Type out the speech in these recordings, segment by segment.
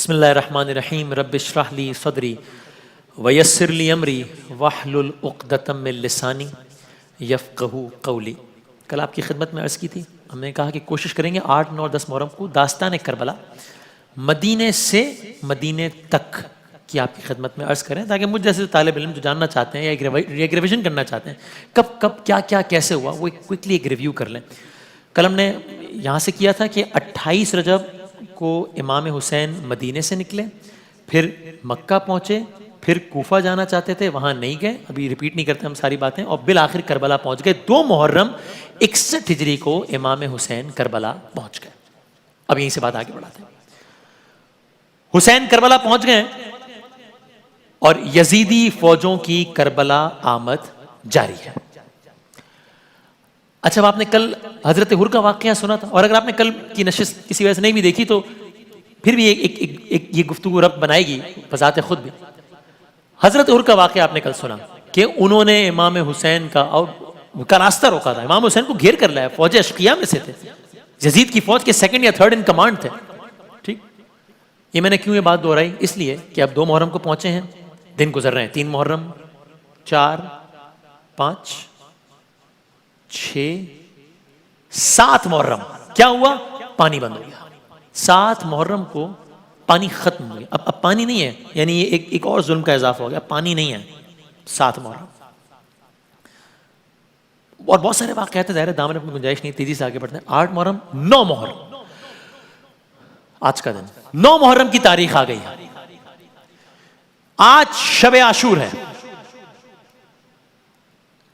بسم اللہ الرحمن الرحیم رب اشرح لی صدری ویسر لی امری واحلل عقدۃ من لسانی یفقہوا قولی۔ کل آپ کی خدمت میں عرض کی تھی، ہم نے کہا کہ کوشش کریں گے 8، 9 اور 10 محرم کو داستان کربلا مدینے سے مدینے تک کی آپ کی خدمت میں عرض کریں، تاکہ مجھ جیسے طالب علم جو جاننا چاہتے ہیں یا ایک ریویژن کرنا چاہتے ہیں کب کب کیا کیا کیسے ہوا، وہ کوئکلی ایک ریویو کر لیں۔ کل ہم نے یہاں سے کیا تھا کہ 28 رجب کو امام حسین مدینے سے نکلے، پھر مکہ پہنچے، پھر کوفہ جانا چاہتے تھے، وہاں نہیں گئے، ابھی ریپیٹ نہیں کرتے ہم ساری باتیں، اور بالآخر کربلا پہنچ گئے۔ 2 محرم 61 ہجری کو امام حسین کربلا پہنچ گئے۔ اب یہیں سے بات آگے بڑھاتے ہیں۔ حسین کربلا پہنچ گئے اور یزیدی فوجوں کی کربلا آمد جاری ہے۔ اچھا، اب آپ نے کل حضرت حر کا واقعہ سنا تھا، اور اگر آپ نے کل کی نشست کسی وجہ سے نہیں بھی دیکھی تو پھر بھی ایک یہ گفتگو ربط بنائے گی بذات خود بھی۔ حضرت حر کا واقعہ آپ نے کل سنا کہ انہوں نے امام حسین کا راستہ روکا تھا، امام حسین کو گھیر کر لایا، فوج اشقیاء میں سے تھے، یزید کی فوج کے 2nd یا 3rd ان کمانڈ تھے۔ ٹھیک، یہ میں نے کیوں یہ بات دہرائی؟ اس لیے کہ اب 2 محرم کو پہنچے ہیں، دن گزر رہے ہیں، 3 محرم، 4، 5، 6، 7 محرم کیا ہوا؟ پانی بند ہو گیا۔ 7 محرم کو پانی ختم ہو گیا، اب پانی نہیں ہے، یعنی یہ ایک اور ظلم کا اضافہ ہو گیا، پانی نہیں ہے 7 محرم۔ اور بہت سارے واقعات ظاہر ہے، دامن میں گنجائش نہیں، تیزی سے آگے بڑھتے ہیں۔ 8 محرم، 9 محرم، آج کا دن 9 محرم کی تاریخ آ گئی ہے۔ آج شب عاشور ہے،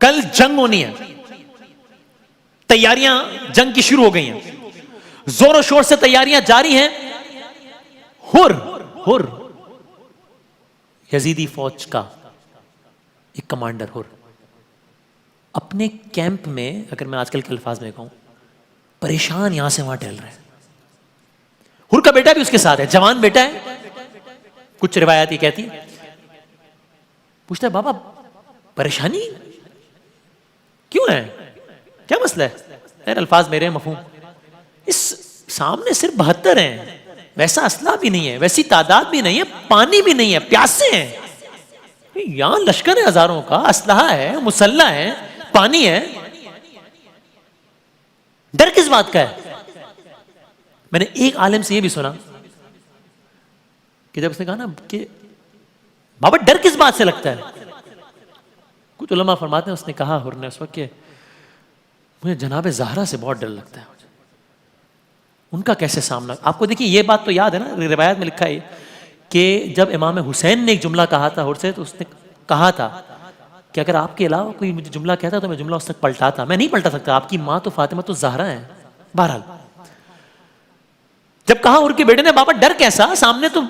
کل جنگ ہونی ہے، تیاریاں جنگ کی شروع ہو گئی ہیں، زور و شور سے تیاریاں جاری ہیں۔ حر یزیدی فوج کا ایک کمانڈر حر اپنے کیمپ میں، اگر میں آج کل کے الفاظ میں کہوں، پریشان یہاں سے وہاں ٹہل رہے ہیں۔ حر کا بیٹا بھی اس کے ساتھ ہے، جوان بیٹا ہے، کچھ روایات یہ کہتی ہیں۔ پوچھتا ہے بابا پریشانی کیوں ہے، کیا مسئلہ ہے؟ خیر الفاظ میرے مفہوم، اس سامنے صرف 72 ہیں، ویسا اسلحہ بھی نہیں ہے، ویسی تعداد بھی نہیں ہے، پانی بھی نہیں ہے، پیاسے ہیں، یہاں لشکر ہے ہزاروں کا، اسلحہ ہے، مسلح ہے، پانی ہے، ڈر کس بات کا ہے؟ میں نے ایک عالم سے یہ بھی سنا کہ جب اس نے کہا نا کہ بابا ڈر کس بات سے لگتا ہے، کچھ علماء فرماتے ہیں اس نے کہا حر نے اس وقت کہ مجھے جناب زہرا سے بہت ڈر لگتا ہے، ان کا کیسے سامنا۔ آپ کو دیکھیے یہ بات تو یاد ہے نا، روایت میں لکھا ہے کہ جب امام حسین نے ایک جملہ کہا تھا حر سے، تو اس نے کہا تھا کہ اگر آپ کے علاوہ کوئی مجھے جملہ کہتا تو میں جملہ اس تک پلٹاتا، میں نہیں پلٹا سکتا، آپ کی ماں تو فاطمہ تو زہرا ہے۔ بہرحال جب کہا حر کے بیٹے نے بابا ڈر کیسا، سامنے تو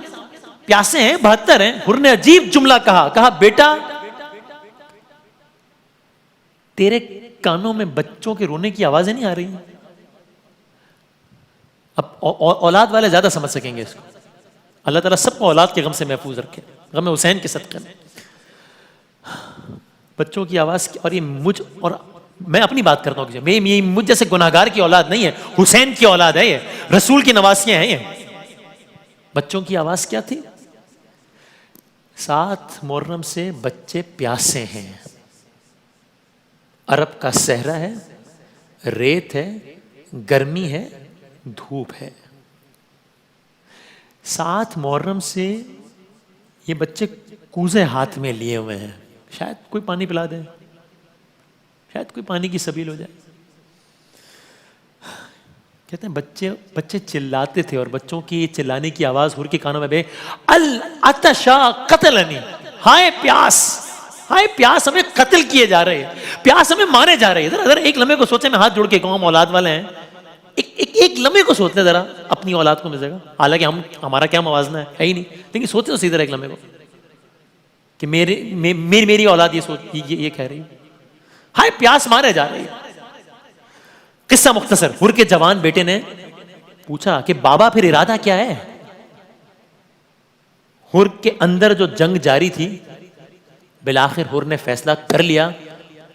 پیاسے ہیں، 72 ہیں، حر نے عجیب جملہ کہا بیٹا تیرے کانوں میں بچوں کے رونے کی آوازیں نہیں آ رہی؟ اب اولاد والے زیادہ سمجھ سکیں گے اس کو، اللہ تعالیٰ سب کو اولاد کے غم سے محفوظ رکھے، غم حسین کے صدقے میں۔ بچوں کی آواز، اور یہ اور میں اپنی بات کرتا ہوں، یہ مجھ جیسے گناہگار کی اولاد نہیں ہے، حسین کی اولاد ہے، یہ رسول کی نواسیاں ہیں۔ یہ بچوں کی آواز کیا تھی؟ 7 محرم سے بچے پیاسے ہیں، عرب کا صحرا ہے، ریت ہے، گرمی ہے، دھوپ ہے۔ 7 محرم سے یہ بچے کوزے ہاتھ میں لیے ہوئے ہیں، شاید کوئی پانی پلا دے، شاید کوئی پانی کی سبیل ہو جائے۔ کہتے ہیں بچے چلاتے تھے، اور بچوں کی چلانے کی آواز حر کے کانوں میں العطشا قتلنی، ہائے پیاس، ہائے پیاس، ہمیں قتل کیے جا رہے ہیں، پیاس ہمیں مارے جا رہے ہیں۔ ذرا ایک لمحے کو سوچیں، میں ہاتھ جوڑ کے کہوں ہم اولاد والے ہیں، ایک لمحے کو سوچ لیں ذرا اپنی اولاد کو ملے گا، حالانکہ ہمارا کیا موازنہ ہے ہی نہیں، لیکن سوچیں اسی طرح ایک لمحے کو کہ میری اولاد یہ کہہ رہی ہے، ہائے پیاس مارے جا رہی ہے۔ قصہ مختصر، حر کے جوان بیٹے نے پوچھا کہ بابا پھر ارادہ کیا ہے؟ حر کے اندر جو جنگ جاری تھی، بالآخر حر نے فیصلہ کر لیا،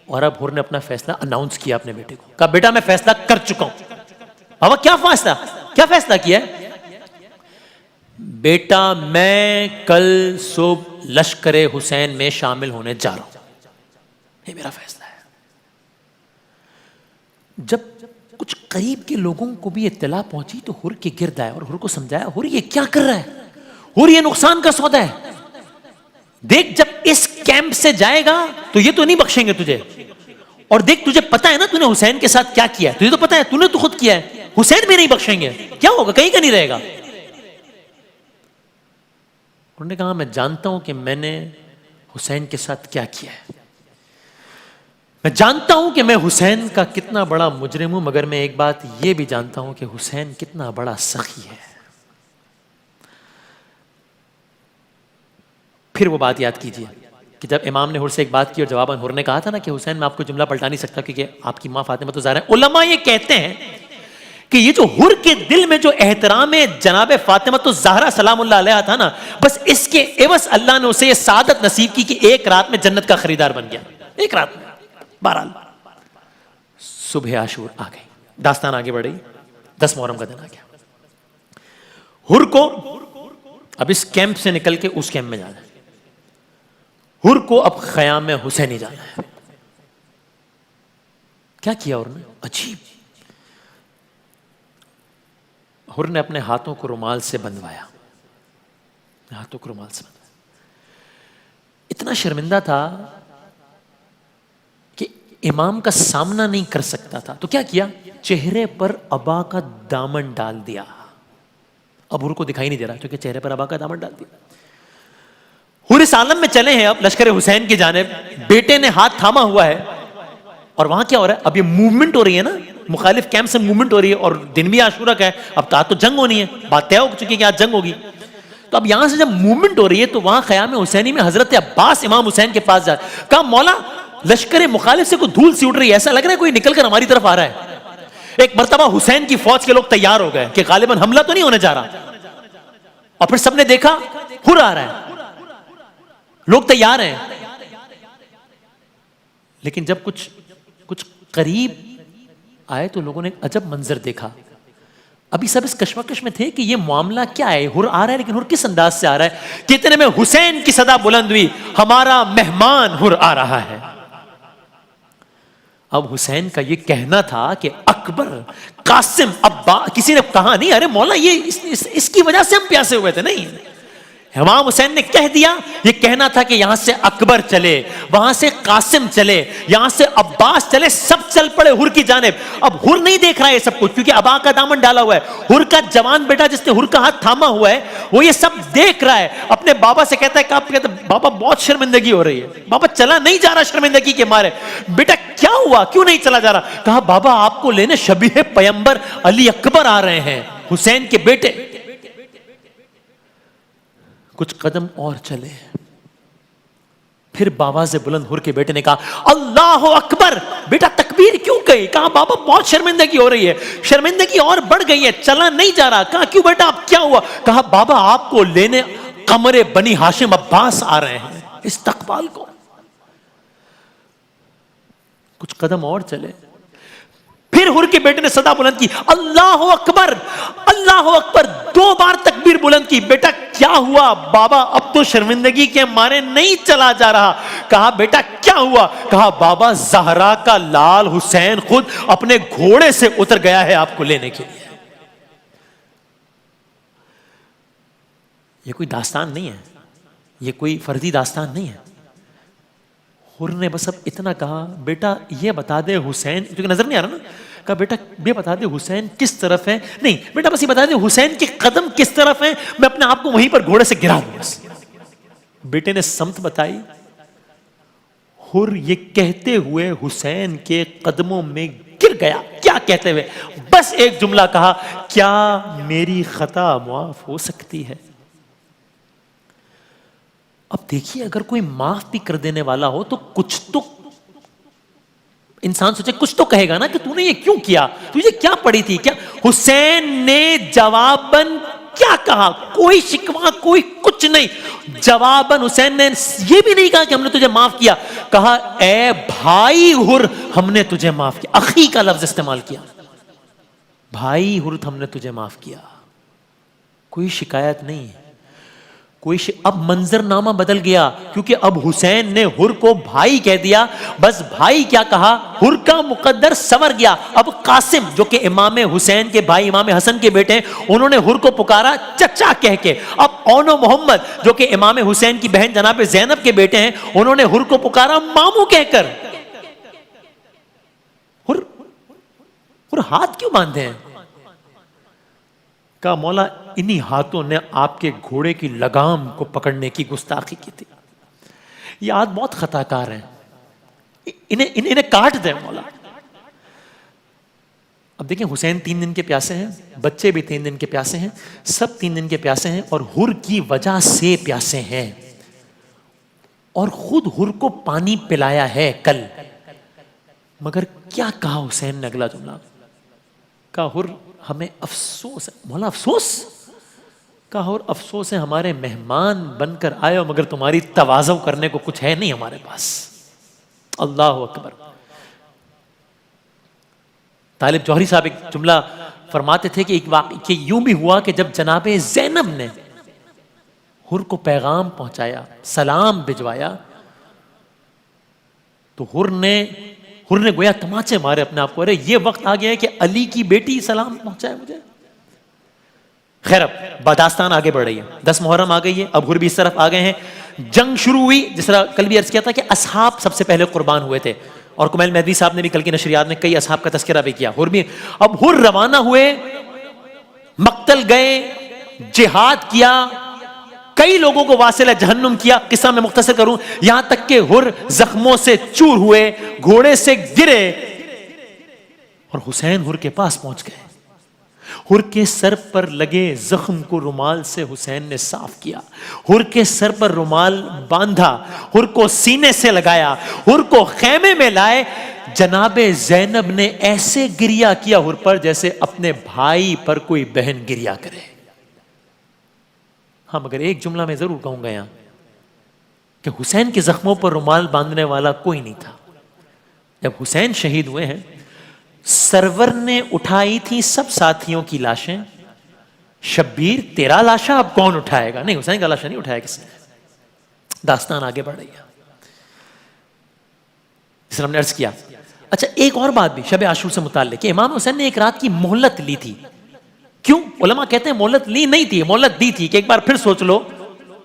اور اب حر نے اپنا فیصلہ اناؤنس کیا اپنے بیٹے کو، کہا بیٹا میں فیصلہ کر چکا ہوں۔ بابا کیا فیصلہ کیا ہے؟ بیٹا میں کل صبح لشکر حسین میں شامل ہونے جا رہا ہوں، یہ میرا فیصلہ ہے۔ جب کچھ قریب کے لوگوں کو بھی اطلاع پہنچی تو حر کے گرد آئے اور حر کو سمجھایا، حر یہ کیا کر رہا ہے، حر یہ نقصان کا سودا ہے، دیکھ جب اس کیمپ سے جائے گا تو یہ تو نہیں بخشیں گے تجھے، اور دیکھ تجھے پتا ہے نا تو نے حسین کے ساتھ کیا کیا ہے، تجھے تو پتا ہے، تو نے تو خود کیا ہے، حسین بھی نہیں بخشیں گے، کیا ہوگا، کہیں کا نہیں رہے گا۔ انہوں نے کہا میں جانتا ہوں کہ میں نے حسین کے ساتھ کیا کیا ہے، میں جانتا ہوں کہ میں حسین کا کتنا بڑا مجرم ہوں، مگر میں ایک بات یہ بھی جانتا ہوں کہ حسین کتنا بڑا سخی ہے۔ پھر وہ بات یاد کیجئے کہ جب امام نے حر سے ایک بات کی اور جواباً حر نے کہا تھا نا کہ حسین میں آپ کو جملہ پلٹا نہیں سکتا کیونکہ آپ کی ماں فاطمہ تو ظاہر ہے، علماء یہ کہتے ہیں کہ یہ جو حر کے دل میں جو احترام جناب فاطمہ تو زہرا سلام اللہ علیہ تھا نا، بس اس کے عوض اللہ نے اسے یہ سعادت نصیب کی کہ ایک رات میں جنت کا خریدار بن گیا، ایک رات میں۔ بہرحال صبح عاشور آ گئی، داستان آگے بڑھ رہی، 10 محرم کا دن آ گیا، حر کو اب اس کیمپ سے نکل کے اس کیمپ میں جانا ہے، حر کو اب خیام حسینی جانا ہے۔ کیا کیا حر نے؟ عجیب، حر نے اپنے ہاتھوں کو رومال سے بندھوایا، ہاتھوں کو رومال سے بندھوایا، اتنا شرمندہ تھا کہ امام کا سامنا نہیں کر سکتا تھا، تو کیا کیا، چہرے پر عبا کا دامن ڈال دیا، اب حر کو دکھائی نہیں دے رہا کیونکہ چہرے پر عبا کا دامن ڈال دیا۔ حر اس عالم میں چلے ہیں اب لشکر حسین کی جانب، بیٹے نے ہاتھ تھاما ہوا ہے، اور وہاں کیا ہو رہا ہے، اب یہ موومنٹ ہو رہی ہے نا، مخالف کیمپ سے موومنٹ ہو رہی ہے، اور دن بھی عاشورہ کا ہے، اب تو جنگ ہونی ہے، بات طے ہو چکی ہے کہ آج جنگ ہوگی، تو اب یہاں سے جب موومنٹ ہو رہی ہے تو وہاں خیام حسینی میں حضرت عباس امام حسین کے پاس جائے، کہا مولا لشکر مخالف سے کوئی دھول سی اٹھ رہی ہے، ایسا لگ رہا ہے کوئی نکل کر ہماری طرف آ رہا ہے۔ ایک مرتبہ حسین کی فوج کے لوگ تیار ہو گئے کہ غالباً حملہ تو نہیں ہونے جا رہا، اور پھر سب نے دیکھا حر آ رہا ہے، لوگ تیار ہیں، لیکن جب کچھ قریب آئے تو لوگوں نے عجب منظر دیکھا، ابھی سب اس کشمکش میں تھے کہ یہ معاملہ کیا ہے، حر آ رہا ہے لیکن حر کس انداز سے آ رہا ہے، کہ اتنے میں حسین کی صدا بلند ہوئی، ہمارا مہمان حر آ رہا ہے۔ اب حسین کا یہ کہنا تھا کہ اکبر، قاسم، ابا، کسی نے کہا نہیں ارے مولا یہ اس کی وجہ سے ہم پیاسے ہوئے تھے، نہیں، امام حسین نے کہہ دیا، یہ کہنا تھا کہ یہاں سے اکبر چلے، وہاں سے قاسم چلے، یہاں سے عباس چلے، سب چل پڑے حر کی جانب۔ اب حر نہیں دیکھ رہا ہے یہ سب کچھ کیونکہ ابا کا دامن ڈالا ہوا ہے، حر کا جوان بیٹا جس نے حر کا ہاتھ تھاما ہوا ہے وہ یہ سب دیکھ رہا ہے، اپنے بابا سے کہتا ہے بابا بہت شرمندگی ہو رہی ہے، بابا چلا نہیں جا رہا شرمندگی کے مارے، بیٹا کیا ہوا، کیوں نہیں چلا جا رہا؟ کہا بابا آپ کو لینے شبیہ پیمبر علی اکبر آ رہے ہیں، حسین کے بیٹے۔ کچھ قدم اور چلے، پھر باواز بلند حر کے بیٹے نے کہا اللہ اکبر، بیٹا تکبیر کیوں کہی؟ کہا بابا بہت شرمندگی ہو رہی ہے، شرمندگی اور بڑھ گئی ہے، چلا نہیں جا رہا۔ کہا کیوں بیٹا اب کیا ہوا؟ کہا بابا آپ کو لینے قمر بنی ہاشم عباس آ رہے ہیں، استقبال کو۔ کچھ قدم اور چلے، پھر حر کے بیٹے نے صدا بلند کی اللہ اکبر، اللہ اکبر، 2 بار تکبیر بلند کی۔ بیٹا کیا ہوا؟ بابا اب تو شرمندگی کے مارے نہیں چلا جا رہا۔ کہا بیٹا کیا ہوا؟ کہا بابا زہرا کا لال حسین خود اپنے گھوڑے سے اتر گیا ہے آپ کو لینے کے لیے۔ یہ کوئی داستان نہیں ہے، یہ کوئی فردی داستان نہیں ہے۔ حر نے بس اب اتنا کہا بیٹا یہ بتا دے حسین، کیونکہ نظر نہیں آ رہا نا، کہا بیٹا یہ بتا دے حسین کس طرف ہے، نہیں بیٹا بس یہ بتا دے حسین کے قدم کس طرف ہیں، میں اپنے آپ کو وہیں پر گھوڑے سے گرا دوں بس۔ بیٹے نے سمت بتائی، حر یہ کہتے ہوئے حسین کے قدموں میں گر گیا۔ کیا کہتے ہوئے؟ بس ایک جملہ کہا، کیا میری خطا معاف ہو سکتی ہے؟ اب دیکھیے اگر کوئی معاف بھی کر دینے والا ہو تو کچھ تو انسان سوچے، کچھ تو کہے گا نا کہ تو نے یہ کیوں کیا، تجھے کیا پڑی تھی کیا؟ حسین نے جواباً کیا کہا؟ کوئی شکوہ، کوئی کچھ نہیں۔ جواباً حسین نے یہ بھی نہیں کہا کہ ہم نے تجھے معاف کیا، کہا اے بھائی حر ہم نے تجھے معاف کیا، اخی کا لفظ استعمال کیا، بھائی حر ہم نے تجھے معاف کیا۔ کوئی شکایت نہیں ہے، اب منظر نامہ بدل گیا، کیونکہ اب حسین نے حر کو بھائی کہہ دیا، بس بھائی کیا کہا، حر کا مقدر سنور گیا۔ اب قاسم جو کہ امام حسین کے بھائی امام حسن کے بیٹے ہیں، انہوں نے حر کو پکارا چچا کہہ کے۔ اب اون و محمد جو کہ امام حسین کی بہن جناب زینب کے بیٹے ہیں، انہوں نے حر کو پکارا ماموں کہہ کر۔ حر ہاتھ کیوں باندھے ہیں؟ کہا مولا انہی ہاتھوں نے آپ کے گھوڑے کی لگام کو پکڑنے کی گستاخی کی تھی، یہ ہاتھ بہت خطا کار ہیں، انہیں کاٹ دیں مولا۔ اب دیکھیں حسین 3 دن کے پیاسے ہیں، بچے بھی 3 دن کے پیاسے ہیں، سب 3 دن کے پیاسے ہیں، اور حر کی وجہ سے پیاسے ہیں، اور خود حر کو پانی پلایا ہے کل۔ مگر کیا کہا حسین نے اگلا جملہ؟ کہا حر ہمیں افسوس ہے مولا، افسوس؟ کہا حر افسوس ہے ہمارے مہمان بن کر آئے ہو، مگر تمہاری تواضع کرنے کو کچھ ہے نہیں ہمارے پاس۔ اللہ اکبر۔ طالب جوہری صاحب ایک جملہ فرماتے تھے کہ کہ یوں بھی ہوا کہ جب جناب زینب نے حر کو پیغام پہنچایا، سلام بھجوایا، تو حر نے گویا تماچے مارے اپنے آپ کو، ارے یہ وقت آ گیا ہے کہ علی کی بیٹی سلام پہنچائے مجھے۔ خیر اب داستان آگے بڑھ رہی ہے، 10 محرم آ گئی ہے، اب حر بھی اس طرف آ گئے ہیں، جنگ شروع ہوئی۔ جس طرح کل بھی عرض کیا تھا کہ اصحاب سب سے پہلے قربان ہوئے تھے، اور کمیل مہدوی صاحب نے بھی کل کی نشریات میں کئی اصحاب کا تذکرہ بھی کیا۔ حر بھی اب حر روانہ ہوئے، مقتل گئے، جہاد کیا، کئی لوگوں کو واصل جہنم کیا۔ قصہ میں مختصر کروں، یہاں تک کہ حر زخموں سے چور ہوئے، گھوڑے سے گرے، اور حسین حر کے پاس پہنچ گئے۔ حر کے سر پر لگے زخم کو رومال سے حسین نے صاف کیا، حر کے سر پر رومال باندھا، حر کو سینے سے لگایا، حر کو خیمے میں لائے۔ جناب زینب نے ایسے گریا کیا حر پر جیسے اپنے بھائی پر کوئی بہن گریا کرے۔ ہاں مگر ایک جملہ میں ضرور کہوں گا یہاں کہ حسین کے زخموں پر رومال باندھنے والا کوئی نہیں تھا۔ جب حسین شہید ہوئے ہیں، سرور نے اٹھائی تھی سب ساتھیوں کی لاشیں، شبیر تیرا لاشا اب کون اٹھائے گا؟ نہیں، حسین کا لاشا نہیں اٹھایا کسی نے۔ داستان آگے بڑھ رہی ہے، جس ہم نے عرض کیا۔ اچھا ایک اور بات بھی شب عاشور سے متعلق کہ امام حسین نے ایک رات کی مہلت لی تھی۔ کیوں؟ علماء کہتے ہیں مہلت لی نہیں تھی، مہلت دی تھی کہ ایک بار پھر سوچ لو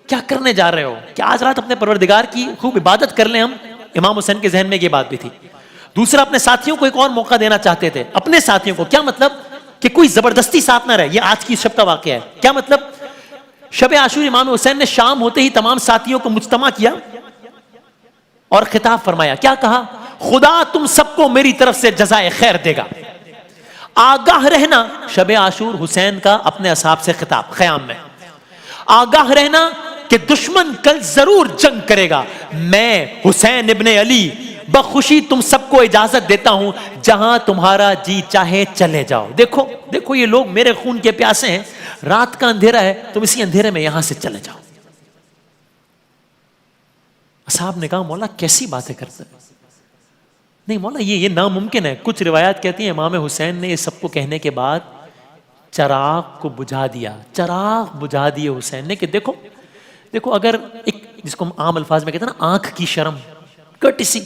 کیا کرنے جا رہے ہو، کہ آج رات اپنے پروردگار کی خوب عبادت کر لیں ہم۔ امام حسین کے ذہن میں یہ بات بھی تھی۔ دوسرا، اپنے ساتھیوں کو ایک اور موقع دینا چاہتے تھے، اپنے ساتھیوں کو۔ کیا مطلب؟ کہ کوئی زبردستی ساتھ نہ رہے۔ یہ آج کی شب کا واقعہ ہے۔ کیا مطلب؟ شب عاشور امام حسین نے شام ہوتے ہی تمام ساتھیوں کو مجتمع کیا اور خطاب فرمایا۔ کیا کہا؟ خدا تم سب کو میری طرف سے جزائے خیر دے گا، آگاہ رہنا۔ شب عاشور حسین کا اپنے اصحاب سے خطاب خیام میں، آگاہ رہنا کہ دشمن کل ضرور جنگ کرے گا، میں حسین ابن علی بخوشی تم سب کو اجازت دیتا ہوں، جہاں تمہارا جی چاہے چلے جاؤ۔ دیکھو یہ لوگ میرے خون کے پیاسے ہیں، رات کا اندھیرا ہے، تم اسی اندھیرے میں یہاں سے چلے جاؤ۔ اصحاب نے کہا مولا کیسی باتیں کرتے ہیں؟ نہیں مولا یہ ناممکن ہے۔ کچھ روایات کہتی ہیں امام حسین نے یہ سب کو کہنے کے بعد چراغ کو بجھا دیا، چراغ بجھا دیے حسین نے، کہ دیکھو اگر ایک جس کو ہم عام الفاظ میں کہتے ہیں نا آنکھ کی شرم، کٹسی،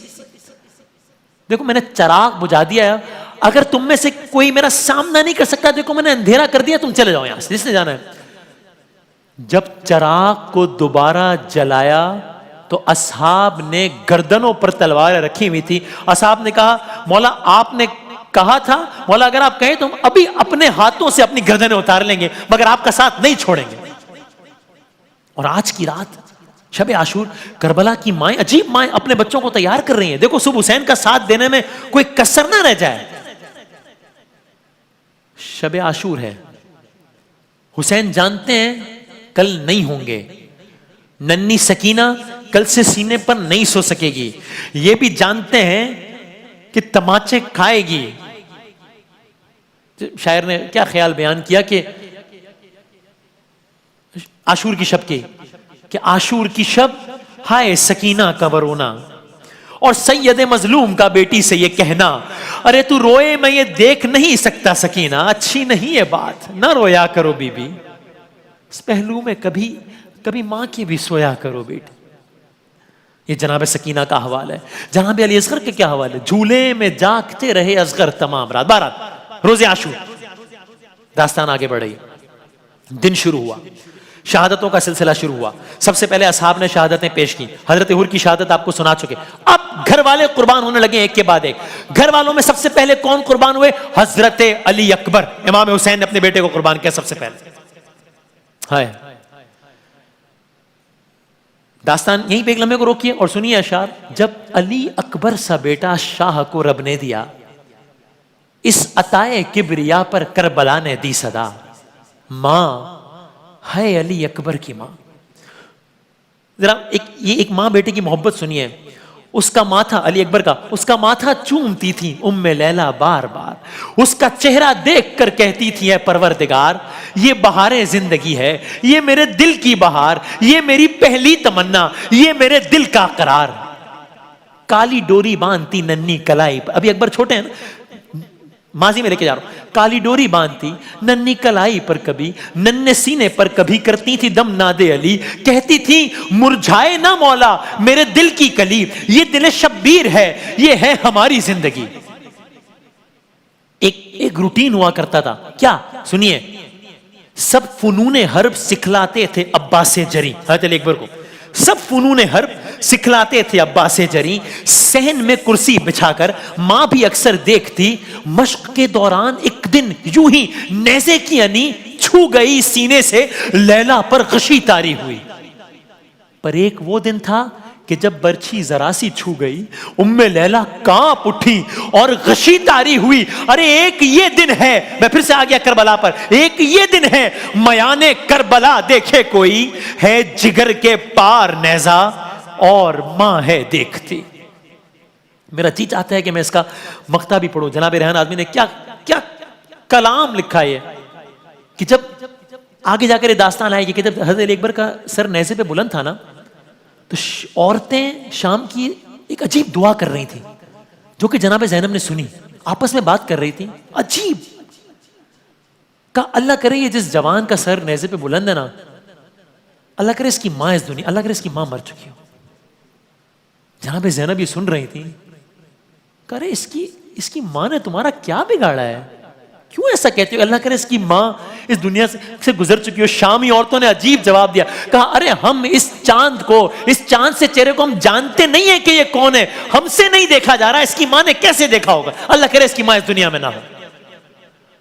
دیکھو میں نے چراغ بجھا دیا ہے، اگر تم میں سے کوئی میرا سامنا نہیں کر سکتا، دیکھو میں نے اندھیرا کر دیا، تم چلے جاؤ یہاں سے جس نے جانا ہے۔ جب چراغ کو دوبارہ جلایا تو اصحاب نے گردنوں پر تلواریں رکھی ہوئی تھی۔ اصحاب نے کہا مولا آپ نے کہا تھا، مولا اگر آپ کہیں تو ہم ابھی اپنے ہاتھوں سے اپنی گردنیں اتار لیں گے، مگر آپ کا ساتھ نہیں چھوڑیں گے۔ اور آج کی رات شب عاشور، کربلا کی مائیں، عجیب مائیں اپنے بچوں کو تیار کر رہی ہیں، دیکھو صبح حسین کا ساتھ دینے میں کوئی کسر نہ رہ جائے۔ شب عاشور ہے، حسین جانتے ہیں کل نہیں ہوں گے، ننھی سکینہ کل سے سینے پر نہیں سو سکے گی، یہ بھی جانتے ہیں کہ تماچے کھائے گی۔ شاعر نے کیا خیال بیان کیا کہ عاشور کی شب کی، کہ عاشور کی شب ہائے سکینہ کا ورونا، اور سید مظلوم کا بیٹی سے یہ کہنا، ارے تو روئے میں یہ دیکھ نہیں سکتا سکینہ، اچھی نہیں ہے بات، نہ رویا کرو بی بی۔ اس پہلو میں کبھی ماں کی بھی سویا کرو بیٹی. یہ جناب سکینہ کا حوال ہے. جناب علی اصغر کے کیا حوال ہے؟ جھولے میں جاگتے رہے اصغر تمام رات. بارات روز عاشور. داستان آگے بڑھ رہی. دن شروع ہوا, شہادتوں کا سلسلہ شروع ہوا. سب سے پہلے اصحاب نے شہادتیں پیش کی. حضرت حور کی شہادت آپ کو سنا چکے. اب گھر والے قربان ہونے لگے ایک کے بعد ایک. گھر والوں میں سب سے پہلے کون قربان ہوئے؟ حضرت علی اکبر. امام حسین نے اپنے بیٹے کو قربان کیا سب سے پہلے. ہائے داستان یہیں پہ ایک لمحے کو روکیے اور سنیے اشعار. جب علی اکبر سا بیٹا شاہ کو رب نے دیا, اس عطائے کبریا پر کربلا نے دی صدا. ماں ہے علی اکبر کی ماں. ذرا ایک ماں بیٹے کی محبت سنیے. اس کا ماتھا, علی اکبر کا, اس کا ماتھا چومتی تھی ام لیلا بار بار. اس کا چہرہ دیکھ کر کہتی تھی اے پروردگار, یہ بہار زندگی ہے, یہ میرے دل کی بہار, یہ میری پہلی تمنا, یہ میرے دل کا قرار. کالی ڈوری باندھتی ننھی کلائی. ابھی اکبر چھوٹے ہیں نا, ماضی میں لے کے جا رہا ہوں. کالی ڈوری باندھتی ننھی کلائی پر کبھی, ننھے سینے پر کبھی کرتی تھی دم نادے علی. کہتی تھی مرجھائے نہ مولا میرے دل کی کلی, یہ دل شبیر ہے, یہ ہے ہماری زندگی. ایک روٹین ہوا کرتا تھا. کیا سنیے, سب فنون حرب سکھلاتے تھے عباس جری. حضرت علی اکبر کو سب فنون حرب سکھلاتے تھے عباس جری. صحن میں کرسی بچھا کر ماں بھی اکثر دیکھتی. مشق کے دوران ایک دن یوں ہی نیزے کی انی چھو گئی سینے سے, لیلا پر غشی طاری ہوئی. پر ایک وہ دن تھا کہ جب برچھی ذرا سی چھو گئی, ام لیلا کانپ اٹھی اور غشی طاری ہوئی. ارے ایک یہ دن ہے, میں پھر سے آ گیا کربلا پر, ایک یہ دن ہے میان کربلا دیکھے کوئی, ہے جگر کے پار نیزہ اور ماں ہے دیکھتی. میرا جی چاہتا ہے کہ میں اس کا مقطع بھی پڑھوں. جناب ریحان آدمی نے کیا کلام لکھا ہے کہ جب آگے جا کر یہ داستان آئے گی کہ جب حضرت علی اکبر کا سر نیزے پہ بلند تھا نا, تو عورتیں شام کی ایک عجیب دعا کر رہی تھیں جو کہ جناب زینب نے سنی. آپس میں بات کر رہی تھی, عجیب. کہا اللہ کرے یہ جس جوان کا سر نیزے پہ بلند ہے نا, اللہ کرے اس کی ماں اس دنیا, اللہ کرے اس کی ماں مر چکی ہو. جناب زینب یہ سن رہی تھی, کرے اس کی ماں نے تمہارا کیا بگاڑا ہے, کیوں ایسا کہتے ہو؟ اللہ کرے اس کی ماں اس دنیا سے گزر چکی ہو. شامی عورتوں نے عجیب جواب دیا. کہا ارے ہم اس چاند سے چہرے کو ہم جانتے نہیں ہیں کہ یہ کون ہے, ہم سے نہیں دیکھا جا رہا, اس کی ماں نے کیسے دیکھا ہوگا, اللہ کرے اس کی ماں اس دنیا میں نہ ہو.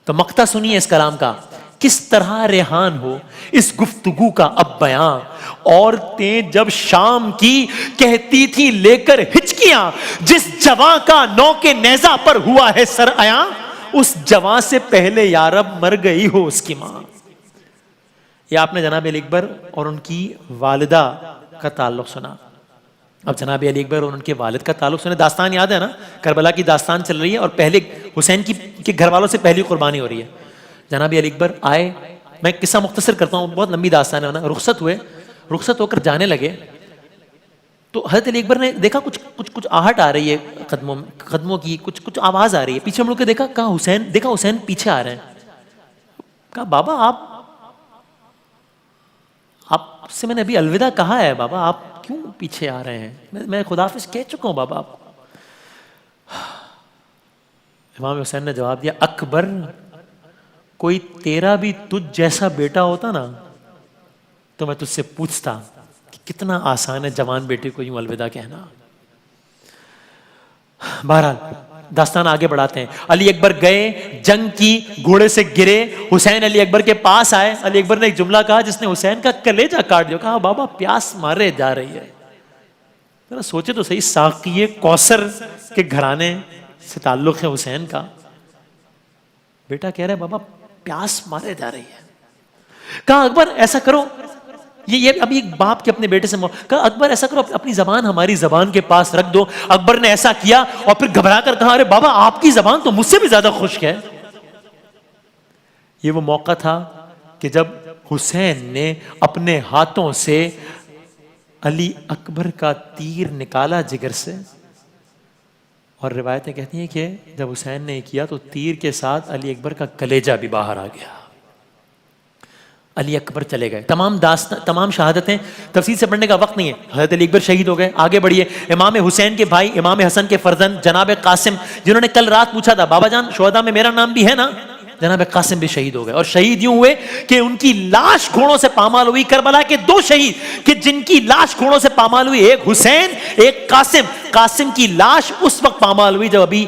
تو مقطع سنیے اس کلام کا, کس طرح ریحان ہو اس گفتگو کا اب بیان. عورتیں جب شام کی کہتی تھی لے کر ہچکیاں, جس جواں کا نو کے نیزہ پر ہوا ہے سر عیاں, اس جواں سے پہلے یارب مر گئی ہو اس کی ماں. یہ آپ نے جناب علی اکبر اور ان کی والدہ کا تعلق سنا. اب جناب علی اکبر اور ان کے والد کا تعلق سنے. داستان یاد ہے نا, کربلا کی داستان چل رہی ہے اور پہلے حسین کے گھر والوں سے پہلی قربانی ہو رہی ہے. جناب علی اکبر آئے, میں قصہ مختصر کرتا ہوں, بہت لمبی داستان ہے نا. رخصت ہو کر جانے لگے تو حضرت علی اکبر نے دیکھا کچھ آہٹ آ رہی ہے قدموں کی, کچھ آواز آ رہی ہے. پیچھے مڑ کے دیکھا, کہا حسین پیچھے آ رہے ہیں. کہا بابا آپ سے میں نے ابھی الوداع کہا ہے, بابا آپ کیوں پیچھے آ رہے ہیں, میں خداحافظ کہہ چکا ہوں بابا آپ کو. امام حسین نے جواب دیا, اکبر کوئی تیرا بھی تجھ جیسا بیٹا ہوتا نا تو میں تجھ سے پوچھتا کہ کتنا آسان ہے جوان بیٹے کو یوں الوداع کہنا. بہرحال داستان آگے بڑھاتے ہیں. علی اکبر گئے, جنگ کی, گھوڑے سے گرے, حسین علی اکبر کے پاس آئے. علی اکبر نے ایک جملہ کہا جس نے حسین کا کلیجہ کاٹ دیا. کہا بابا پیاس مارے جا رہی ہے. ذرا سوچے تو صحیح, ساقی کوثر کے گھرانے سے تعلق ہے حسین کا, بیٹا کہہ رہے بابا پیاس مارے جا رہی ہے. کہا اکبر ایسا کرو, یہ ابھی ایک باپ کے اپنے بیٹے سے کہا اکبر ایسا کرو اپنی زبان ہماری زبان کے پاس رکھ دو. اکبر نے ایسا کیا اور پھر گھبرا کر کہا ارے بابا آپ کی زبان تو مجھ سے بھی زیادہ خشک ہے. یہ وہ موقع تھا کہ جب حسین نے اپنے ہاتھوں سے علی اکبر کا تیر نکالا جگر سے, اور روایتیں کہتی ہیں کہ جب حسین نے کیا تو تیر کے ساتھ علی اکبر کا کلیجہ بھی باہر آ گیا. علی اکبر چلے گئے. تمام شہادتیں تفصیل سے پڑھنے کا وقت نہیں ہے. حضرت علی اکبر شہید ہو گئے. آگے بڑھیے. امام حسین کے بھائی امام حسن کے فرزند جناب قاسم، جنہوں نے کل رات پوچھا تھا بابا جان شہداء میں میرا نام بھی ہے نا، جناب قاسم بھی شہید ہو گئے. اور شہید یوں ہوئے کہ ان کی لاش گھوڑوں سے پامال ہوئی. کربلا کے 2 شہید کہ جن کی لاش گھوڑوں سے پامال ہوئی، ایک حسین ایک قاسم. قاسم کی لاش اس وقت پامال ہوئی جب ابھی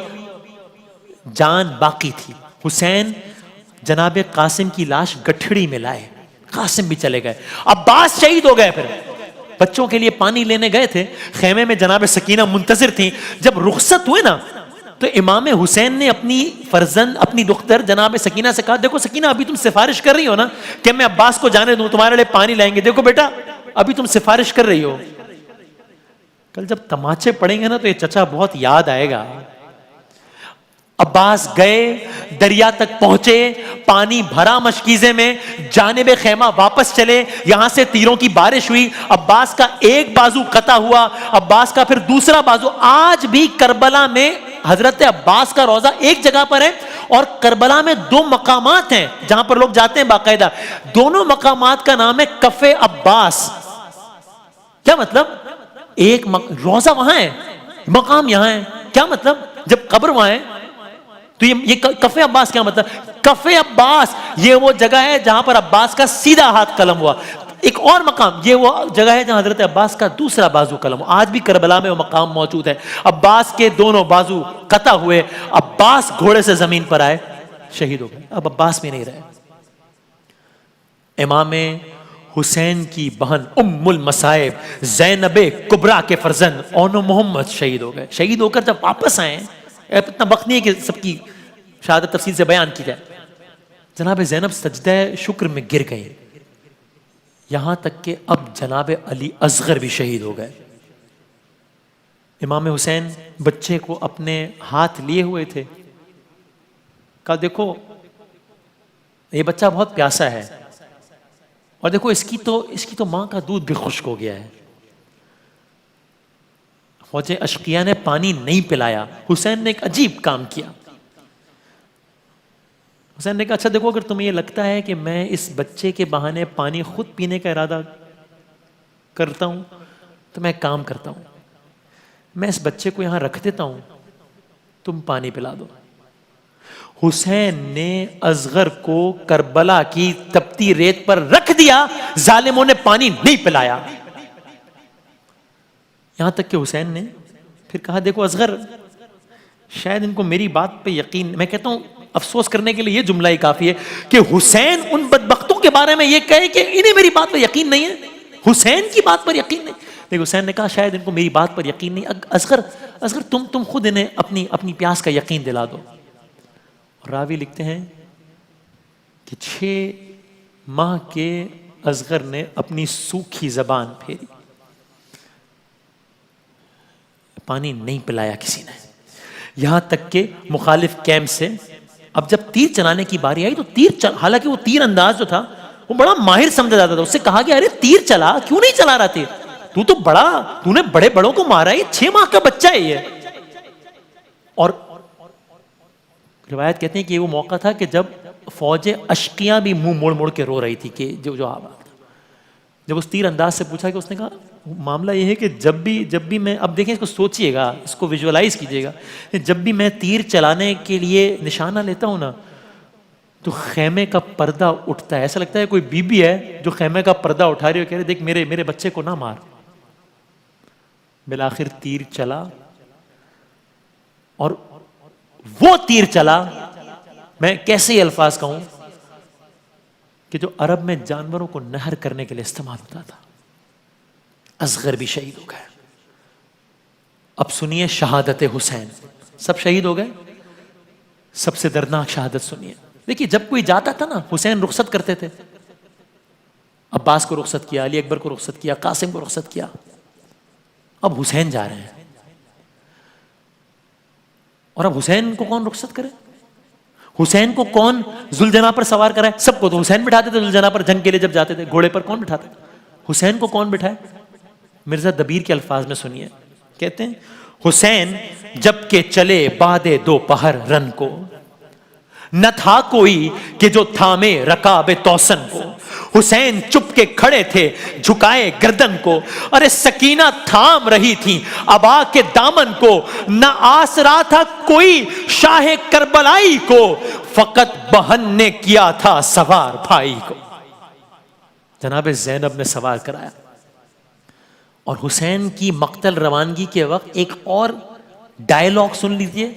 جان باقی تھی. حسین جناب قاسم کی لاش گٹھڑی میں لائے. قاسم بھی چلے گئے. عباس شہید ہو گئے. پھر بچوں کے لیے پانی لینے گئے تھے، خیمے میں جناب سکینہ منتظر تھیں. جب رخصت ہوئے نا تو امام حسین نے اپنی فرزند اپنی دختر جناب سکینہ سے کہا دیکھو سکینہ ابھی تم سفارش کر رہی ہو نا کہ میں عباس کو جانے دوں، تمہارے لیے پانی لائیں گے. دیکھو بیٹا ابھی تم سفارش کر رہی ہو، کل جب تماچے پڑیں گے نا تو یہ چچا بہت یاد آئے گا. عباس گئے، دریا تک پہنچے، پانی بھرا مشکیزے میں، جانب خیمہ واپس چلے. یہاں سے تیروں کی بارش ہوئی. عباس کا ایک بازو قطع ہوا، عباس کا پھر دوسرا بازو. آج بھی کربلا میں حضرت عباس کا روضہ ایک جگہ پر ہے، اور کربلا میں 2 مقامات ہیں جہاں پر لوگ جاتے ہیں باقاعدہ. دونوں مقامات کا نام ہے کف عباس. کیا مطلب؟ ایک روضہ وہاں ہے، مقام یہاں ہے. کیا مطلب؟ جب قبر وہاں ہے تو یہ کف عباس کیا مطلب؟ کف عباس یہ وہ جگہ ہے جہاں پر عباس کا سیدھا ہاتھ قلم ہوا. ایک اور مقام یہ وہ جگہ ہے جہاں حضرت عباس کا دوسرا بازو قلم ہوا. آج بھی کربلا میں وہ مقام موجود ہے. عباس کے دونوں بازو قطع ہوئے. عباس گھوڑے سے زمین پر آئے، شہید ہو گئے. اب عباس بھی نہیں رہے. امام حسین کی بہن ام المصائب زینب کبریٰ کے فرزند اون محمد شہید ہو گئے. شہید ہو کر جب واپس آئے، اتنا وقت نہیں ہے کہ سب کی شہادت تفصیل سے بیان کی جائے. جناب زینب سجدہ شکر میں گر گئی، یہاں تک کہ اب جناب علی اصغر بھی شہید ہو گئے. امام حسین بچے کو اپنے ہاتھ لیے ہوئے تھے. کہا دیکھو یہ بچہ بہت پیاسا ہے، اور دیکھو اس کی تو ماں کا دودھ بھی خشک ہو گیا ہے. فوج اشقیہ نے پانی نہیں پلایا. حسین نے ایک عجیب کام کیا. حسین نے کہا اچھا دیکھو اگر تمہیں یہ لگتا ہے کہ میں اس بچے کے بہانے پانی خود پینے کا ارادہ کرتا ہوں تو میں ایک کام کرتا ہوں، میں اس بچے کو یہاں رکھ دیتا ہوں، تم پانی پلا دو. حسین نے اصغر کو کربلا کی تپتی ریت پر رکھ دیا. ظالموں نے پانی نہیں پلایا. یہاں تک کہ حسین نے پھر کہا دیکھو اصغر شاید ان کو میری بات پہ یقین، میں کہتا ہوں افسوس کرنے کے لیے یہ جملہ ہی کافی ہے کہ حسین ان بدبختوں کے بارے میں یہ کہے کہ انہیں میری بات پر یقین نہیں ہے، حسین کی بات پر یقین نہیں. لیکن حسین نے کہا شاید ان کو میری بات پر یقین نہیں. اصغر تم خود انہیں اپنی پیاس کا یقین دلا دو. راوی لکھتے ہیں کہ 6 ماہ کے اصغر نے اپنی سوکھی زبان پھیری، پانی نہیں پلایا کسی نے. یہاں تک کہ مخالف کیمپ سے اب جب تیر چلانے کی باری آئی تو حالانکہ وہ تیر انداز جو تھا وہ بڑا ماہر سمجھا جاتا تھا. اس سے کہا گیا ارے تیر چلا، کیوں نہیں چلا رہا تیر؟ تو نے بڑے بڑوں کو مارا ہے، 6 ماہ کا بچہ ہے یہ. اور روایت کہتے ہیں کہ یہ وہ موقع تھا کہ جب فوج اشقیاں بھی منہ موڑ موڑ کے رو رہی تھی کہ جو حالات. جب اس تیر انداز سے پوچھا کہ اس نے کہا معاملہ یہ ہے کہ جب بھی میں، اب دیکھیں اس کو سوچئے گا، اس کو ویژولائز کیجئے گا، جب بھی میں تیر چلانے کے لیے نشانہ لیتا ہوں نا تو خیمے کا پردہ اٹھتا ہے. ایسا لگتا ہے کوئی بی بی ہے جو خیمے کا پردہ اٹھا رہی ہے، کہہ رہے دیکھ میرے بچے کو نہ مار. بالآخر تیر چلا، اور وہ تیر چلا، میں کیسے یہ الفاظ کہوں کہ جو عرب میں جانوروں کو نہر کرنے کے لیے استعمال ہوتا تھا. اصغر بھی شہید ہو گئے. اب سنیے شہادت حسین. سب شہید ہو گئے، سب سے دردناک شہادت سنیے. دیکھیے جب کوئی جاتا تھا نا حسین رخصت کرتے تھے. عباس کو رخصت کیا، علی اکبر کو رخصت کیا، قاسم کو رخصت کیا. اب حسین جا رہے ہیں، اور اب حسین کو کون رخصت کرے؟ حسین کو کون ذوالجناح پر سوار کرائے؟ سب کو تو حسین بٹھاتے تھے ذوالجناح پر، جنگ کے لیے جب جاتے تھے گھوڑے پر کون بٹھاتے تھے؟ حسین کو کون بٹھائے؟ مرزا دبیر کے الفاظ میں سنیے. کہتے ہیں حسین جب کہ چلے بعد دوپہر رن کو، نہ تھا کوئی کہ جو تھامے رکاب توسن کو. حسین چپ کے کھڑے تھے جھکائے گردن کو. ارے سکینہ تھام رہی تھی ابا کے دامن کو, نہ آسرا تھا کوئی شاہ کربلائی کو, فقط بہن نے کیا تھا سوار بھائی کو. جناب زینب نے سوار کرایا. اور حسین کی مقتل روانگی کے وقت ایک اور ڈائلاگ سن لیجئے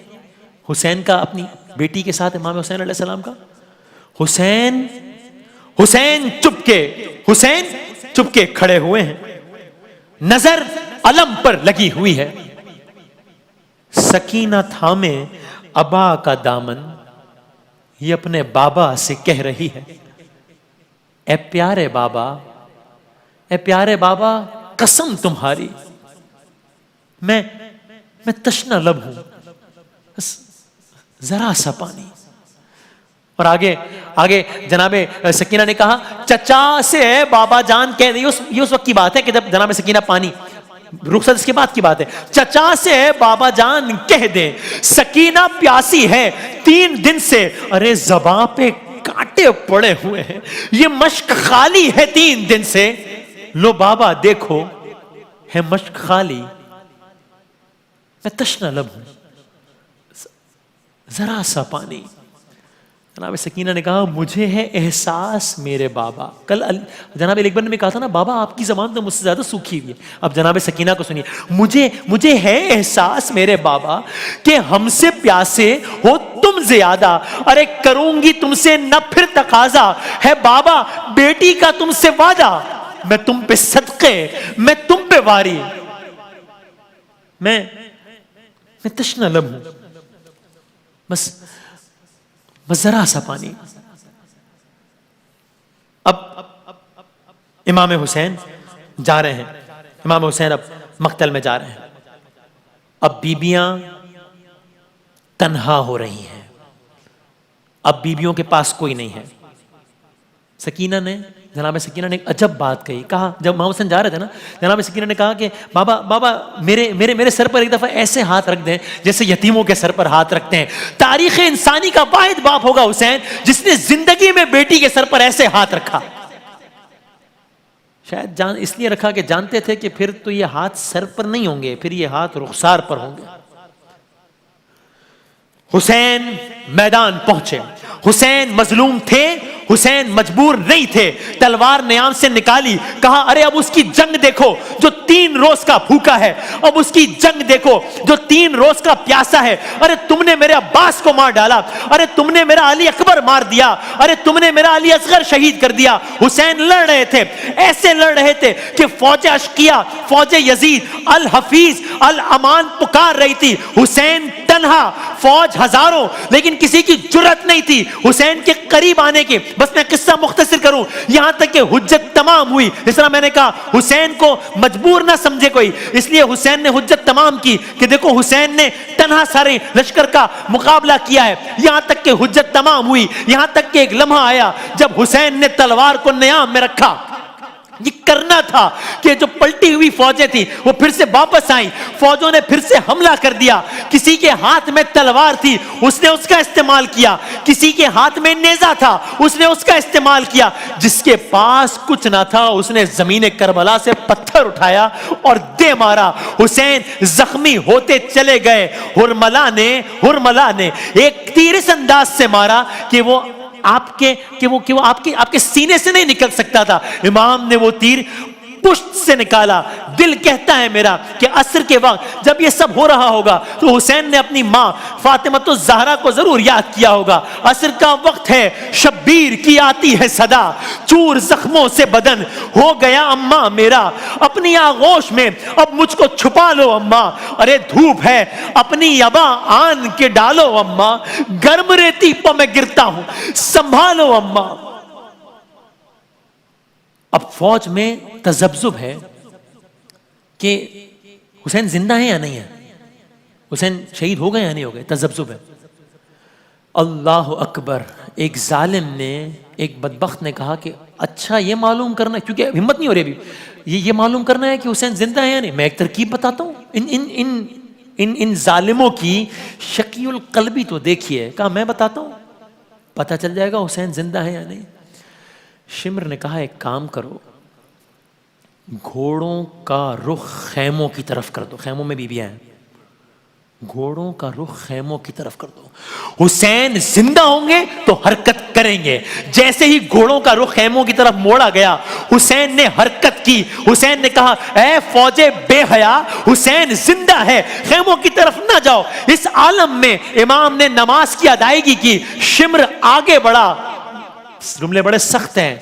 حسین کا اپنی بیٹی کے ساتھ, امام حسین علیہ السلام کا. حسین چپ کے کھڑے ہوئے ہیں, نظر علم پر لگی ہوئی ہے. سکینہ تھامے ابا کا دامن, یہ اپنے بابا سے کہہ رہی ہے, اے پیارے بابا قسم تمہاری میں تشنہ لب ہوں, بس ذرا سا پانی. اور آگے جناب سکینہ نے کہا چچا سے بابا جان کہہ دی. یہ اس وقت کی بات ہے کہ جب جناب سکینہ پانی رخصت, اس کے بعد کی بات ہے. چچا سے بابا جان کہہ دے سکینہ پیاسی ہے 3 دن سے. ارے زباں پہ کانٹے پڑے ہوئے ہیں, یہ مشک خالی ہے 3 دن سے. لو بابا دیکھو ہے مشک خالی, میں تشنہ لب ہوں, ذرا سا پانی. جناب سکینہ نے کہا مجھے ہے احساس میرے بابا. کل جناب علی اکبر نے کہا تھا نا بابا آپ کی زبان تو مجھ سے زیادہ سوکھی ہوئی ہے. اب جناب سکینہ کو سنیے, مجھے ہے احساس میرے بابا کہ ہم سے پیاسے ہو تم زیادہ. ارے کروں گی تم سے نہ پھر تقاضا, ہے بابا بیٹی کا تم سے وعدہ. میں تم پہ صدقے, میں تم پہ واری, میں تشنہ لب ہوں, بس ذرا سا پانی. اب امام حسین جا رہے ہیں, امام حسین اب مقتل میں جا رہے ہیں. اب بیبیاں تنہا ہو رہی ہیں, اب بیبیوں کے پاس کوئی نہیں ہے. جناب سکینہ نے ایک عجب بات کہی. کہا جب امام حسین جا رہے تھے نا, جناب سکینہ نے کہا کہ بابا میرے سر پر ایک دفعہ ایسے ہاتھ رکھ دیں جیسے یتیموں کے سر پر ہاتھ رکھتے ہیں. تاریخ انسانی کا واحد باپ ہوگا حسین جس نے زندگی میں بیٹی کے سر پر ایسے ہاتھ رکھا. شاید اس لیے رکھا کہ جانتے تھے کہ پھر تو یہ ہاتھ سر پر نہیں ہوں گے, پھر یہ ہاتھ رخسار پر ہوں گے. حسین میدان پہنچے. حسین مظلوم تھے, حسین مجبور نہیں تھے. تلوار نیام سے نکالی, کہا ارے اب اس کی جنگ دیکھو جو 3 روز کا بھوکا ہے, اب اس کی جنگ دیکھو جو 3 روز کا پیاسا ہے. ارے تم نے میرے عباس کو مار ڈالا, ارے تم نے میرا علی اکبر مار دیا, ارے تم نے میرا علی اصغر شہید کر دیا. حسین لڑ رہے تھے, ایسے لڑ رہے تھے کہ فوج اشقیہ, فوج یزید, الحفیظ, الامان پکار رہی تھی. حسین تنہا, فوج ہزاروں, لیکن کسی کی جرأت نہیں تھی حسین کے قریب آنے کی. بس میں قصہ مختصر کروں, یہاں تک کہ حجت تمام ہوئی. اس طرح میں نے کہا حسین کو مجبور نہ سمجھے کوئی, اس لیے حسین نے حجت تمام کی کہ دیکھو حسین نے تنہا سارے لشکر کا مقابلہ کیا ہے. یہاں تک کہ حجت تمام ہوئی, یہاں تک کہ ایک لمحہ آیا جب حسین نے تلوار کو نیام میں رکھا. یہ کرنا تھا کہ جو پلٹی ہوئی فوجیں تھیں وہ پھر سے واپس آئیں, فوجوں نے پھر سے حملہ کر دیا. کسی کے ہاتھ میں تلوار تھی, اس نے اس کا استعمال کیا. کسی کے ہاتھ میں نیزہ تھا, اس نے اس کا استعمال کیا. جس کے پاس کچھ نہ تھا اس نے زمین کربلا سے پتھر اٹھایا اور دے مارا. حسین زخمی ہوتے چلے گئے. ہرملا نے ایک تیر اس انداز سے مارا کہ وہ آپ کے سینے سے نہیں نکل سکتا تھا. امام نے وہ تیر پشت سے نکالا. دل کہتا ہے میرا کہ عصر کے وقت جب یہ سب ہو رہا ہوگا تو حسین نے اپنی ماں فاطمہ الزہرا کو ضرور یاد کیا ہوگا. عصر کا وقت ہے, شبیر کی آتی ہے صدا, چور زخموں سے بدن ہو گیا اماں میرا. اپنی آغوش میں اب مجھ کو چھپا لو اماں, ارے دھوپ ہے اپنی ابا آن کے ڈالو اماں. گرم ریتی پہ میں گرتا ہوں, سنبھالو اماں. اب فوج میں تذبذب ہے کہ حسین زندہ ہے یا نہیں ہے, حسین شہید ہو گئے یا نہیں ہو گئے, تذبذب ہے. اللہ اکبر. ایک ظالم نے, ایک بدبخت نے کہا کہ اچھا یہ معلوم کرنا, کیونکہ ہمت نہیں ہو رہی ابھی, یہ معلوم کرنا ہے کہ حسین زندہ ہے یا نہیں. میں ایک ترکیب بتاتا ہوں, ان ظالموں کی شقی القلبی تو دیکھیے. کہا میں بتاتا ہوں, پتہ چل جائے گا حسین زندہ ہے یا نہیں. شمر نے کہا ایک کام کرو، گھوڑوں کا رخ خیموں کی طرف کر دو. خیموں میں بیویاں ہیں. گھوڑوں کا رخ خیموں کی طرف کر دو. حسین زندہ ہوں گے تو حرکت کریں گے. جیسے ہی گھوڑوں کا رخ خیموں کی طرف موڑا گیا، حسین نے حرکت کی. حسین نے کہا اے فوج بے حیا، حسین زندہ ہے، خیموں کی طرف نہ جاؤ. اس عالم میں امام نے نماز کی ادائیگی کی. شمر آگے بڑھا، جملے بڑے سخت ہیں،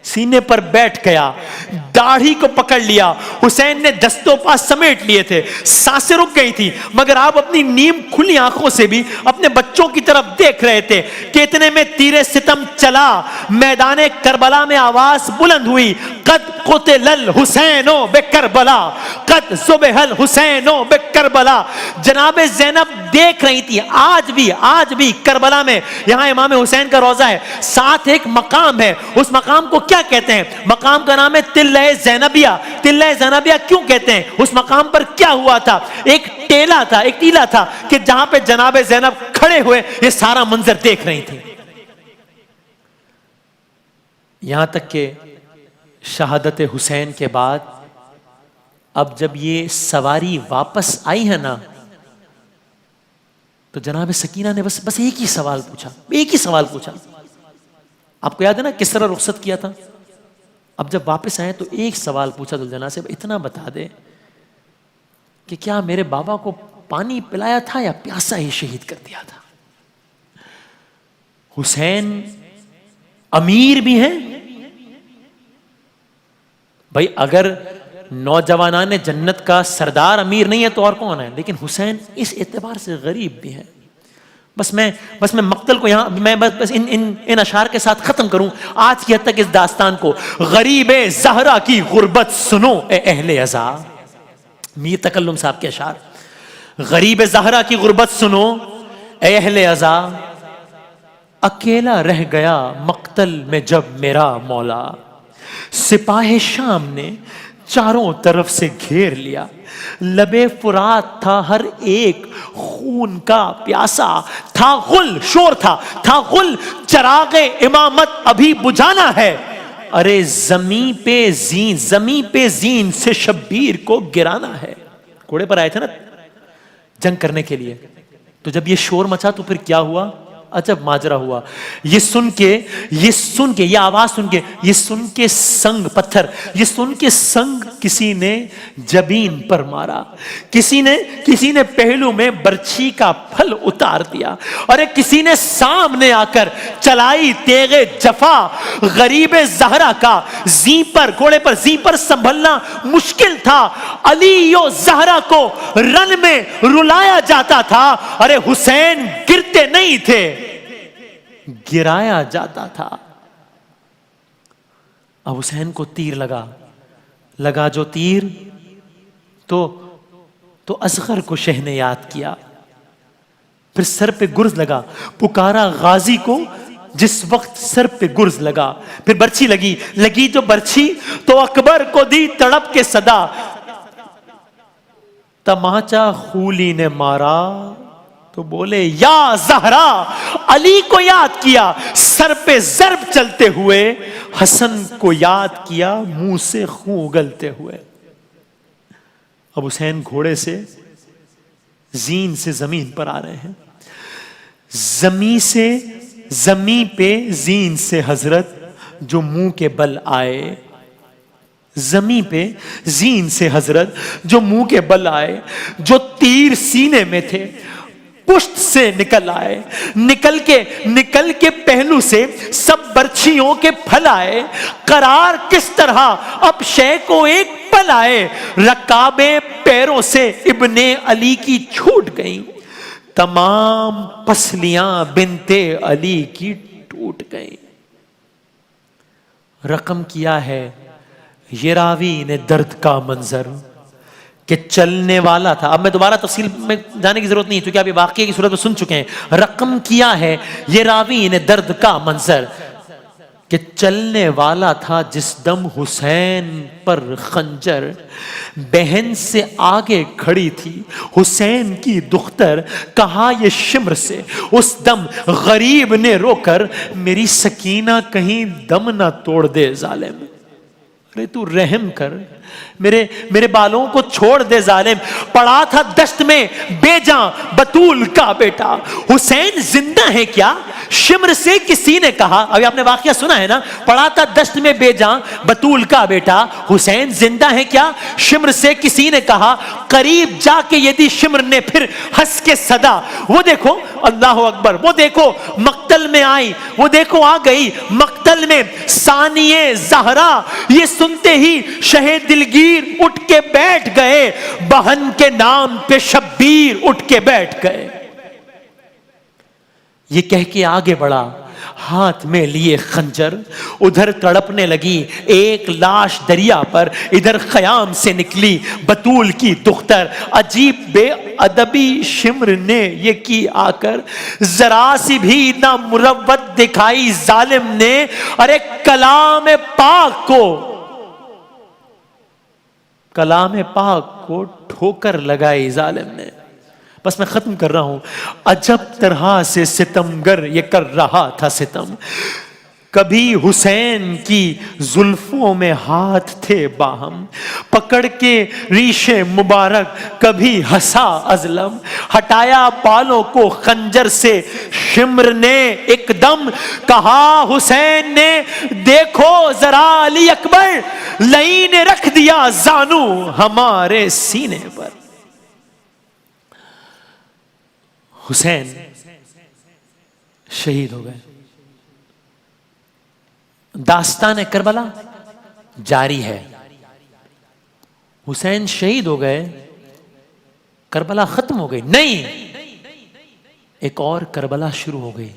سینے پر بیٹھ گیا، داڑھی کو پکڑ لیا. حسین نے دست و پا سمیٹ لیے تھے، سانسیں رک گئی تھی، مگر آپ اپنی نیم کھلی آنکھوں سے بھی اپنے بچوں کی طرف دیکھ رہے تھے کہ اتنے میں تیر ستم چلا. میدان کربلا میں آواز بلند ہوئی، قد قتل الحسین بکربلا، قد ذبح الحسین بکربلا. جناب زینب دیکھ رہی تھی. آج بھی کربلا میں یہاں امام حسین کا روضہ ہے، ساتھ ایک مقام ہے. اس مقام کو کیا کہتے ہیں؟ مقام کا نام ہے تلہ زینبیہ. تلہ زینبیہ کیوں کہتے ہیں؟ اس مقام پر کیا ہوا تھا؟ ایک ٹیلہ تھا کہ جہاں پہ جناب زینب کھڑے ہوئے یہ سارا منظر دیکھ رہی تھی. یہاں تک کہ شہادت حسین کے بعد اب جب یہ سواری واپس آئی ہے نا، تو جناب سکینہ نے بس ایک ہی سوال پوچھا. آپ کو یاد ہے نا کس طرح رخصت کیا تھا؟ اب جب واپس آئے تو ایک سوال پوچھا ذوالجلال سے، اتنا بتا دے کہ کیا میرے بابا کو پانی پلایا تھا یا پیاسا ہی شہید کر دیا تھا؟ حسین امیر بھی ہیں بھائی، اگر نوجوانان جنت کا سردار امیر نہیں ہے تو اور کون ہے؟ لیکن حسین اس اعتبار سے غریب بھی ہیں. بس میں مقتل کو یہاں میں بس ان اشعار کے ساتھ ختم کروں آج کی حد تک اس داستان کو. غریب زہرا کی غربت سنو اے اہل عزا، میر تکلم صاحب کے اشعار. غریب زہرا کی غربت سنو اے اہل عزا، اکیلا رہ گیا مقتل میں جب میرا مولا. سپاہ شام نے چاروں طرف سے گھیر لیا، لبے فرات تھا ہر ایک خون کا پیاسا. تھا غل، شور تھا غل، چراغ امامت ابھی بجھانا ہے. ارے زمین پہ زین سے شبیر کو گرانا ہے. گھوڑے پر آئے تھے نا جنگ کرنے کے لیے، تو جب یہ شور مچا تو پھر کیا ہوا؟ عجب ماجرا ہوا. یہ سن کے یہ آواز سن کے سنگ پتھر، یہ سن کے سنگ کسی نے جبین پر مارا، کسی نے پہلو میں برچھی کا پھل اتار دیا، اور کسی نے سامنے آ کر چلائی تیغ جفا. غریب زہرا کا گھوڑے پر زی پر سنبھلنا مشکل تھا. علی و زہرا کو رن میں رلایا جاتا تھا. ارے حسین گرتے نہیں تھے، گرایا جاتا تھا. اب حسین کو تیر لگا جو تیر تو اصغر کو شہ نے یاد کیا. پھر سر پہ گرز لگا، پکارا غازی کو جس وقت سر پہ گرز لگا. پھر برچھی لگی جو برچھی تو اکبر کو دی تڑپ کے صدا. تماچا خولی نے مارا تو بولے یا زہرا. علی کو یاد کیا سر پہ ضرب چلتے ہوئے، حسن کو یاد کیا منہ سے خون اگلتے ہوئے. اب حسین گھوڑے سے زین سے زمین پر آ رہے ہیں. زمین پہ زین سے حضرت جو منہ کے بل آئے، زمین پہ زین سے حضرت جو منہ کے بل آئے، جو تیر سینے میں تھے پشت سے نکل آئے، نکل کے پہلو سے سب برچھیوں کے پھل آئے. قرار کس طرح اب شے کو ایک پل آئے، رکابیں پیروں سے ابن علی کی چھوٹ گئیں، تمام پسلیاں بنتے علی کی ٹوٹ گئیں. رقم کیا ہے یہ راوی نے درد کا منظر کہ چلنے والا تھا. اب میں دوبارہ تفصیل میں جانے کی ضرورت نہیں کیونکہ آپ یہ واقعے کی صورت میں سن چکے ہیں. رقم کیا ہے یہ راوی نے درد کا منظر کہ چلنے والا تھا جس دم حسین پر خنجر، بہن سے آگے کھڑی تھی حسین کی دختر، کہا یہ شمر سے اس دم غریب نے رو کر، میری سکینہ کہیں دم نہ توڑ دے ظالم، ارے تو رحم کر، میرے بالوں کو چھوڑ دے ظالم۔ پڑا تھا دشت میں بے جاں بطول کا بیٹا، حسین زندہ ہے کیا شمر سے کسی نے کہا۔ ابھی آپ نے واقعہ سنا ہے نا، پڑا تھا دشت میں بے جاں بطول کا بیٹا، حسین زندہ ہے کیا شمر سے کسی نے کہا۔ قریب جا کے یدی شمر نے پھر ہنس کے صدا، وہ دیکھو اللہ اکبر، وہ دیکھو مقتل میں آئی، وہ دیکھو آ گئی مقتل میں ثانیہ زہرا، یہ سنتے ہی شہید دلگیر اٹھ کے بیٹھ گئے، بہن کے نام پہ شبیر اٹھ کے بیٹھ گئے۔ یہ کہہ کے آگے بڑھا ہاتھ میں لیے خنجر، ادھر تڑپنے لگی ایک لاش دریا پر، ادھر خیام سے نکلی بطول کی دختر۔ عجیب بے ادبی شمر نے یہ کی آ کر، ذرا سی بھی نہ مروت دکھائی ظالم نے، ارے کلام پاک کو ٹھوکر لگائی ظالم نے۔ بس میں ختم کر رہا ہوں۔ عجب طرح سے ستمگر یہ کر رہا تھا ستم، کبھی حسین کی زلفوں میں ہاتھ تھے باہم، پکڑ کے ریشے مبارک کبھی ہنسا ازلم، ہٹایا بالوں کو خنجر سے شمر نے ایک دم، کہا حسین نے دیکھو ذرا علی اکبر، لئی نے رکھ دیا زانو ہمارے سینے پر۔ حسین شہید ہو گئے۔ داستان کربلا جاری ہے، حسین شہید ہو گئے، کربلا ختم ہو گئی نہیں، ایک اور کربلا شروع ہو گئی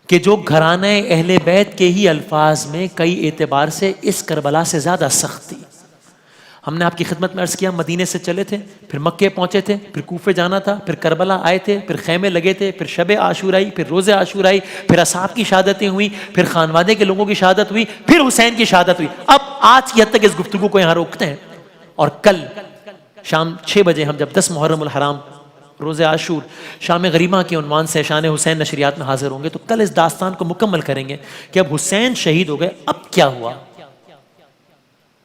کہ جو گھرانہ اہل بیت کے ہی الفاظ میں کئی اعتبار سے اس کربلا سے زیادہ سخت تھی۔ ہم نے آپ کی خدمت میں عرض کیا، مدینے سے چلے تھے، پھر مکے پہنچے تھے، پھر کوفے جانا تھا، پھر کربلا آئے تھے، پھر خیمے لگے تھے، پھر شب عاشورائی، پھر روز عاشورائی، پھر اصحاب کی شہادتیں ہوئی، پھر خانوادے کے لوگوں کی شہادت ہوئی، پھر حسین کی شہادت ہوئی۔ اب آج کی حد تک اس گفتگو کو یہاں روکتے ہیں، اور کل شام 6 بجے ہم جب 10 محرم الحرام روز عاشور شام غریبہ کے عنوان سے شان حسین نشریات میں حاضر ہوں گے، تو کل اس داستان کو مکمل کریں گے کہ اب حسین شہید ہو گئے، اب کیا ہوا،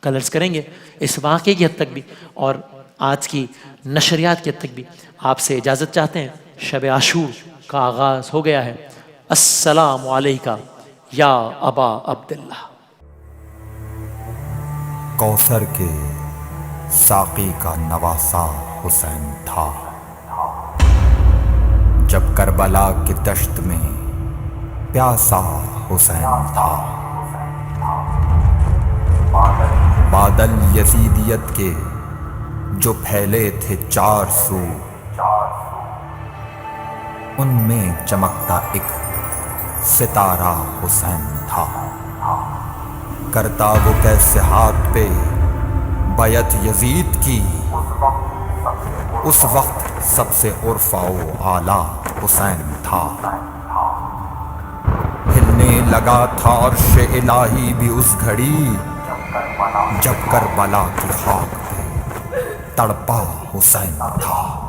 کل عرض کریں گے اس واقعے کی حد تک بھی اور آج کی نشریات کی حد تک بھی۔ آپ سے اجازت چاہتے ہیں، شب عاشور کا آغاز ہو گیا ہے۔ السلام علیکم یا ابا عبداللہ۔ کوثر کے ساقی کا نواسا حسین تھا، جب کربلا کی دشت میں پیاسا حسین تھا۔ بادل یزیدیت کے جو پھیلے تھے 4 سو، ان میں چمکتا ایک ستارہ حسین تھا۔ کرتا وہ کیسے ہاتھ پہ بیعت یزید کی، اس وقت سب سے عرفا و اعلیٰ حسین تھا۔ ہلنے لگا تھا عرش الہی بھی اس گھڑی، جب کربلا کی خاک پہ تڑپا حسین تھا۔